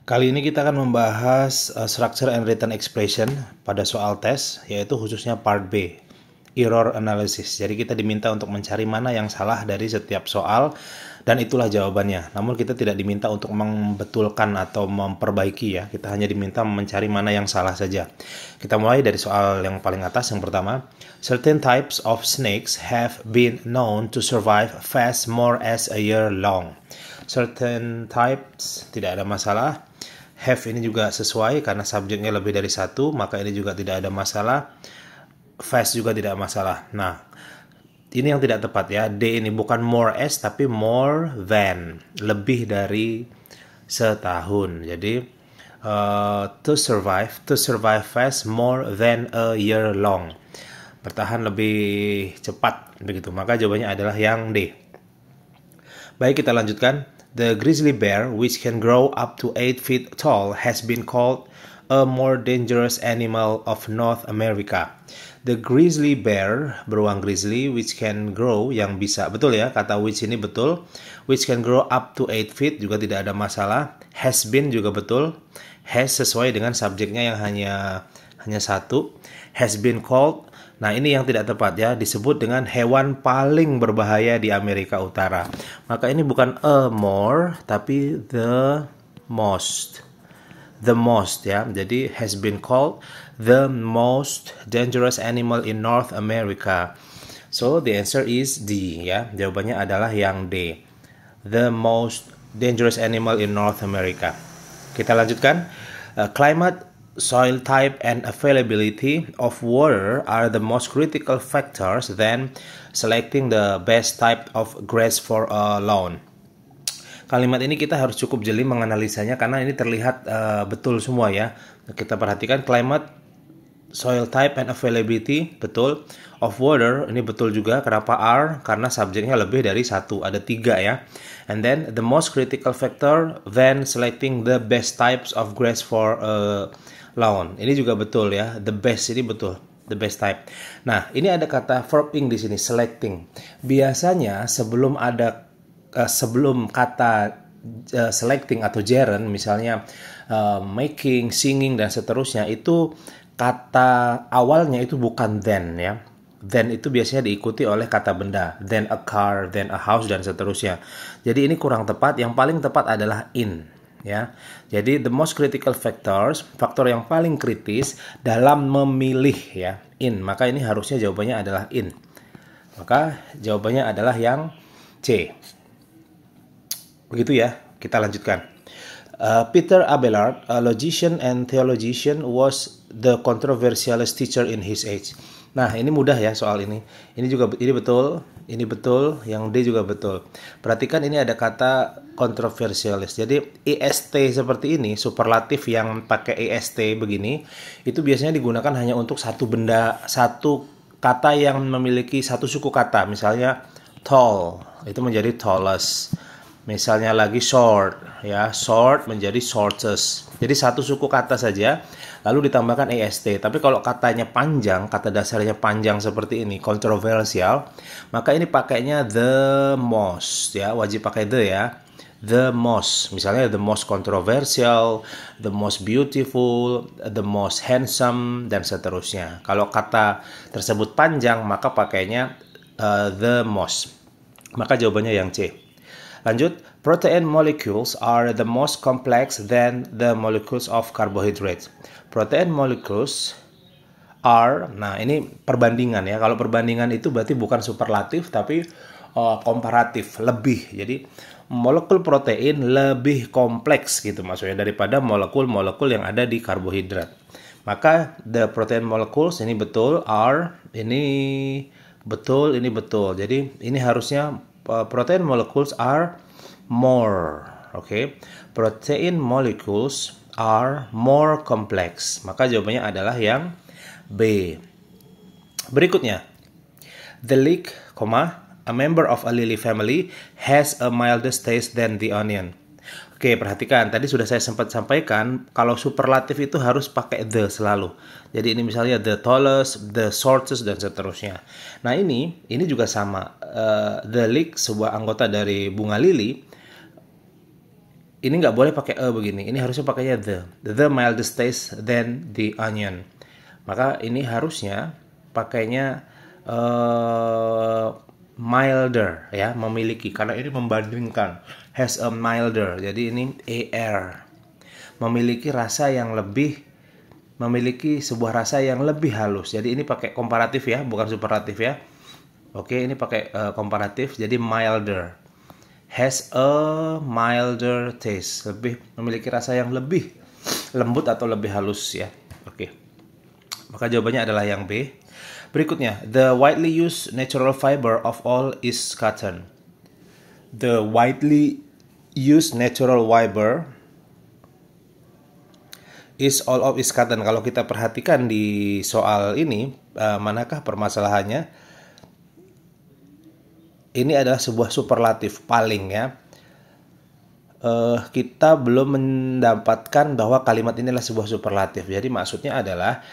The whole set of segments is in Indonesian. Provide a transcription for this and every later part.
Kali ini kita akan membahas structure and written expression pada soal tes, yaitu khususnya part B, error analysis. Jadi kita diminta untuk mencari mana yang salah dari setiap soal, dan itulah jawabannya. Namun kita tidak diminta untuk membetulkan atau memperbaiki ya, kita hanya diminta mencari mana yang salah saja. Kita mulai dari soal yang paling atas, yang pertama. Certain types of snakes have been known to survive fast more as a year long. Certain types, tidak ada masalah. Have ini juga sesuai karena subjeknya lebih dari satu, maka ini juga tidak ada masalah. Fast juga tidak masalah. Nah, ini yang tidak tepat ya. D ini bukan more as tapi more than, lebih dari setahun. Jadi to survive fast more than a year long. Bertahan lebih cepat begitu. Maka jawabannya adalah yang D. Baik, kita lanjutkan. The grizzly bear, which can grow up to 8 feet tall, has been called a more dangerous animal of North America. The grizzly bear, beruang grizzly, which can grow, yang bisa, betul ya, kata which ini betul. Which can grow up to 8 feet, juga tidak ada masalah. Has been juga betul. Has sesuai dengan subjeknya yang hanya satu. Has been called. Nah, ini yang tidak tepat ya, disebut dengan hewan paling berbahaya di Amerika Utara. Maka ini bukan a more, tapi the most. The most ya, jadi has been called the most dangerous animal in North America. So, the answer is D ya, jawabannya adalah yang D. The most dangerous animal in North America. Kita lanjutkan. Climate, soil type, and availability of water are the most critical factors then selecting the best type of grass for a lawn. Kalimat ini kita harus cukup jeli menganalisanya karena ini terlihat betul semua ya. Kita perhatikan climate, soil type, and availability, betul. Of water, ini betul juga. Kenapa are? Karena subjeknya lebih dari satu, ada 3 ya. And then the most critical factor then selecting the best types of grass for lawn. Ini juga betul ya. The best ini betul. The best type. Nah, ini ada kata verb ing di sini, selecting. Biasanya sebelum kata selecting atau gerund, misalnya making, singing, dan seterusnya, itu kata awalnya itu bukan then ya. Then itu biasanya diikuti oleh kata benda. Then a car, then a house, dan seterusnya. Jadi ini kurang tepat. Yang paling tepat adalah in. Ya, jadi the most critical factors, faktor yang paling kritis dalam memilih ya, in. Maka ini harusnya jawabannya adalah in. Maka jawabannya adalah yang C. Begitu ya, kita lanjutkan. Peter Abelard, a logician and theologian, was the controversialist teacher in his age. Nah, ini mudah ya soal ini. Ini betul, yang D juga betul. Perhatikan ini ada kata controversialist. Jadi est seperti ini, superlatif yang pakai est begini, itu biasanya digunakan hanya untuk satu benda, satu kata yang memiliki satu suku kata. Misalnya tall, itu menjadi tallest. Misalnya lagi short, ya, short menjadi shortest. Jadi satu suku kata saja, lalu ditambahkan est. Tapi kalau katanya panjang, kata dasarnya panjang seperti ini, kontroversial, maka ini pakainya the most, ya, wajib pakai the ya. The most, misalnya the most controversial, the most beautiful, the most handsome, dan seterusnya. Kalau kata tersebut panjang, maka pakainya the most. Maka jawabannya yang C. Lanjut, protein molecules are the most complex than the molecules of carbohydrates. Protein molecules are, nah ini perbandingan ya. Kalau perbandingan itu berarti bukan superlatif tapi komparatif, lebih. Jadi molekul protein lebih kompleks gitu maksudnya daripada molekul-molekul yang ada di karbohidrat. Maka the protein molecules ini betul, are ini betul, ini betul. Jadi ini harusnya protein molecules are more, okay? Protein molecules are more complex. Maka jawabannya adalah yang B. Berikutnya, the leek, a member of a lily family, has a milder taste than the onion. Oke, perhatikan. Tadi sudah saya sempat sampaikan, kalau superlatif itu harus pakai the selalu. Jadi ini misalnya the tallest, the shortest, dan seterusnya. Nah ini juga sama. The leek, sebuah anggota dari bunga lili, ini nggak boleh pakai begini. Ini harusnya pakainya the mildest taste than the onion. Maka ini harusnya pakainya milder ya, memiliki, karena ini membandingkan, has a milder. Jadi ini AR, memiliki rasa yang lebih, memiliki sebuah rasa yang lebih halus. Jadi ini pakai komparatif ya, bukan superlatif ya. Oke, ini pakai komparatif. Jadi milder, has a milder taste, lebih memiliki rasa yang lebih lembut atau lebih halus ya. Oke, maka jawabannya adalah yang B. Berikutnya, the widely used natural fiber of all is cotton. The widely used natural fiber is all of is cotton. Kalau kita perhatikan di soal ini, manakah permasalahannya? Ini adalah sebuah superlatif paling ya. Kita belum mendapatkan bahwa kalimat ini adalah sebuah superlatif. Jadi maksudnya adalah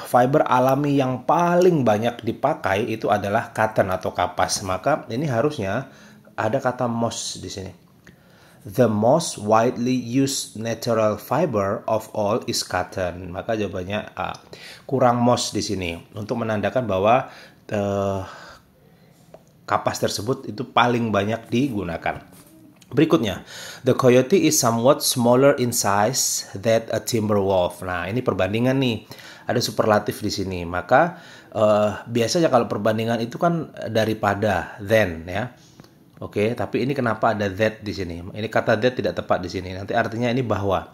fiber alami yang paling banyak dipakai itu adalah cotton atau kapas. Maka ini harusnya ada kata most di sini. The most widely used natural fiber of all is cotton. Maka jawabannya A. Kurang most di sini untuk menandakan bahwa kapas tersebut itu paling banyak digunakan. Berikutnya, the coyote is somewhat smaller in size than a timber wolf. Nah, ini perbandingan nih. Ada superlatif di sini. Maka biasanya kalau perbandingan itu kan daripada than ya. Oke, tapi ini kenapa ada that di sini? Ini kata that tidak tepat di sini. Nanti artinya ini bahwa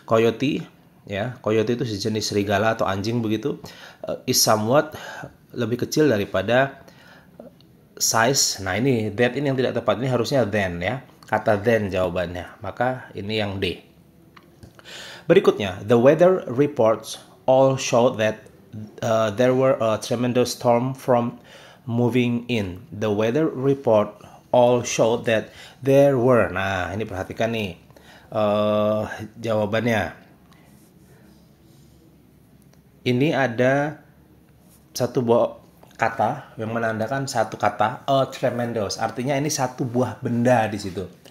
coyote ya, coyote itu sejenis serigala atau anjing begitu, is somewhat lebih kecil daripada size. Nah, ini that ini yang tidak tepat. Ini harusnya than ya. Kata then jawabannya. Maka ini yang D. Berikutnya, the weather reports all showed that there were a tremendous storm from moving in. The weather report all showed that there were. Nah, ini perhatikan nih jawabannya. Ini ada satu buah kata yang menandakan satu kata, a tremendous. Artinya ini satu buah benda di situ.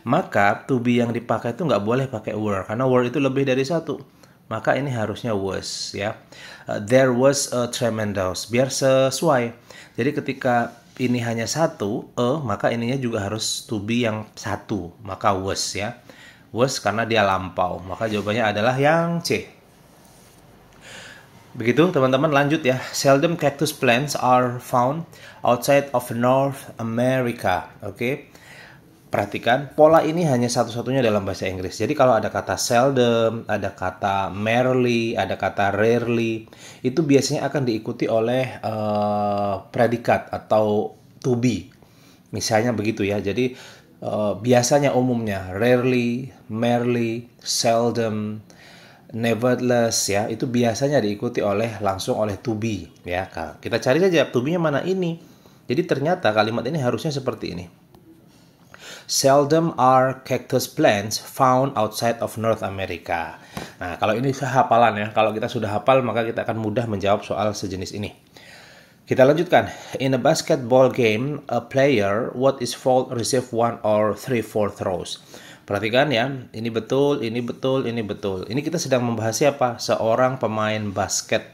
Maka to be yang dipakai itu nggak boleh pakai were, karena were itu lebih dari satu. Maka ini harusnya was ya. There was a tremendous, biar sesuai. Jadi ketika ini hanya satu, maka ininya juga harus to be yang satu. Maka was ya. Was karena dia lampau. Maka jawabannya adalah yang C. Begitu teman-teman, lanjut ya. Seldom cactus plants are found outside of North America. Oke. Perhatikan, pola ini hanya satu-satunya dalam bahasa Inggris. Jadi kalau ada kata seldom, ada kata rarely, ada kata rarely, itu biasanya akan diikuti oleh predikat atau to be. Misalnya begitu ya. Jadi biasanya umumnya rarely, merely, seldom, nevertheless ya, itu biasanya diikuti langsung oleh to be ya. Kita cari saja to be-nya mana ini. Jadi ternyata kalimat ini harusnya seperti ini. Seldom are cactus plants found outside of North America. Nah, kalau ini hafalan ya. Kalau kita sudah hafal, maka kita akan mudah menjawab soal sejenis ini. Kita lanjutkan. In a basketball game, a player what is fault receive 1 or 3/4 throws. Perhatikan ya, ini betul, ini betul, ini betul. Ini kita sedang membahas siapa? Seorang pemain basket.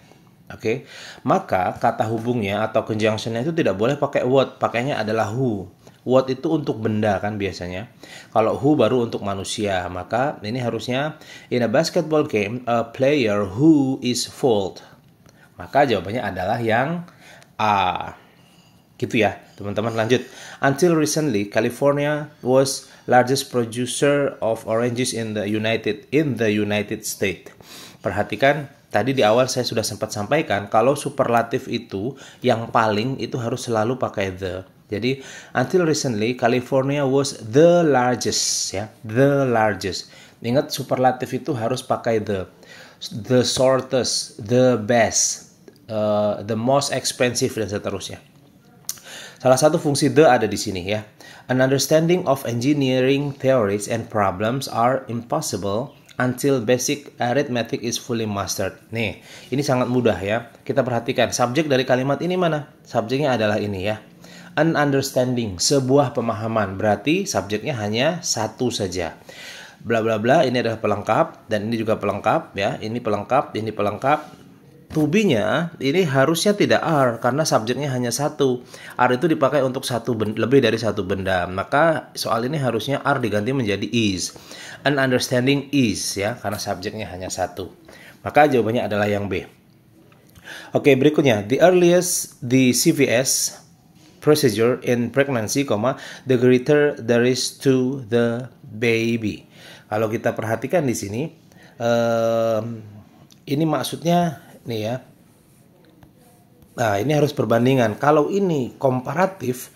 Oke. Maka kata hubungnya atau conjunctionnya itu tidak boleh pakai what, pakainya adalah who. What itu untuk benda kan biasanya. Kalau who baru untuk manusia. Maka ini harusnya in a basketball game, a player who is fault. Maka jawabannya adalah yang A. Gitu ya, teman-teman. Lanjut. Until recently, California was largest producer of oranges in the United States. Perhatikan, tadi di awal saya sudah sempat sampaikan kalau superlatif itu yang paling itu harus selalu pakai the. Jadi, until recently, California was the largest, ya, the largest. Ingat, superlatif itu harus pakai the shortest, the best, the most expensive, dan seterusnya. Salah satu fungsi the ada di sini ya. An understanding of engineering theories and problems are impossible until basic arithmetic is fully mastered. Nih, ini sangat mudah ya. Kita perhatikan, subjek dari kalimat ini mana? Subjeknya adalah ini ya. An understanding, sebuah pemahaman. Berarti subjeknya hanya satu saja. Bla bla bla, ini adalah pelengkap dan ini juga pelengkap ya. Ini pelengkap, ini pelengkap. To be-nya ini harusnya tidak are karena subjeknya hanya satu. Are itu dipakai untuk lebih dari satu benda. Maka soal ini harusnya are diganti menjadi is. An understanding is ya karena subjeknya hanya satu. Maka jawabannya adalah yang B. Oke, berikutnya the CVS procedure in pregnancy, the greater there is to the baby. Kalau kita perhatikan di sini, ini maksudnya nih ya. Nah, ini harus perbandingan. Kalau ini komparatif,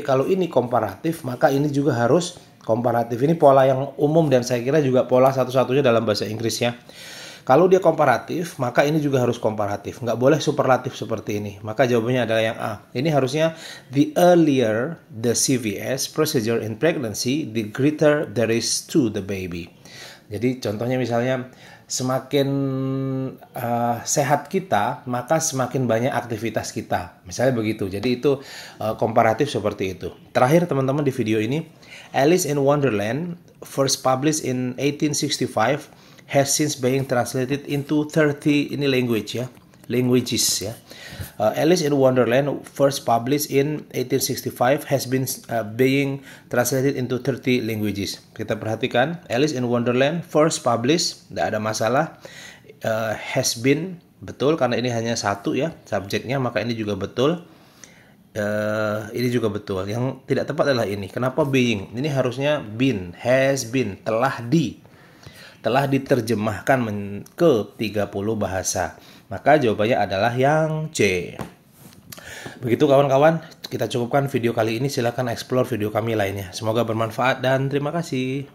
kalau ini komparatif, maka ini juga harus komparatif. Ini pola yang umum dan saya kira juga pola satu-satunya dalam bahasa Inggris ya. Kalau dia komparatif, maka ini juga harus komparatif. Nggak boleh superlatif seperti ini. Maka jawabannya adalah yang A. Ini harusnya the earlier the CVS procedure in pregnancy, the greater there is to the baby. Jadi contohnya misalnya semakin sehat kita, maka semakin banyak aktivitas kita. Misalnya begitu. Jadi itu komparatif seperti itu. Terakhir teman-teman di video ini, Alice in Wonderland first published in 1865 has since being translated into 30 languages ya. Alice in Wonderland first published in 1865 has been being translated into 30 languages. Kita perhatikan Alice in Wonderland first published, tidak ada masalah. Has been betul karena ini hanya satu ya subjeknya, maka ini juga betul. Ini juga betul. Yang tidak tepat adalah ini. Kenapa being? Ini harusnya been, has been, telah diterjemahkan ke 30 bahasa. Maka jawabannya adalah yang C. Begitu kawan-kawan, kita cukupkan video kali ini. Silakan explore video kami lainnya. Semoga bermanfaat dan terima kasih.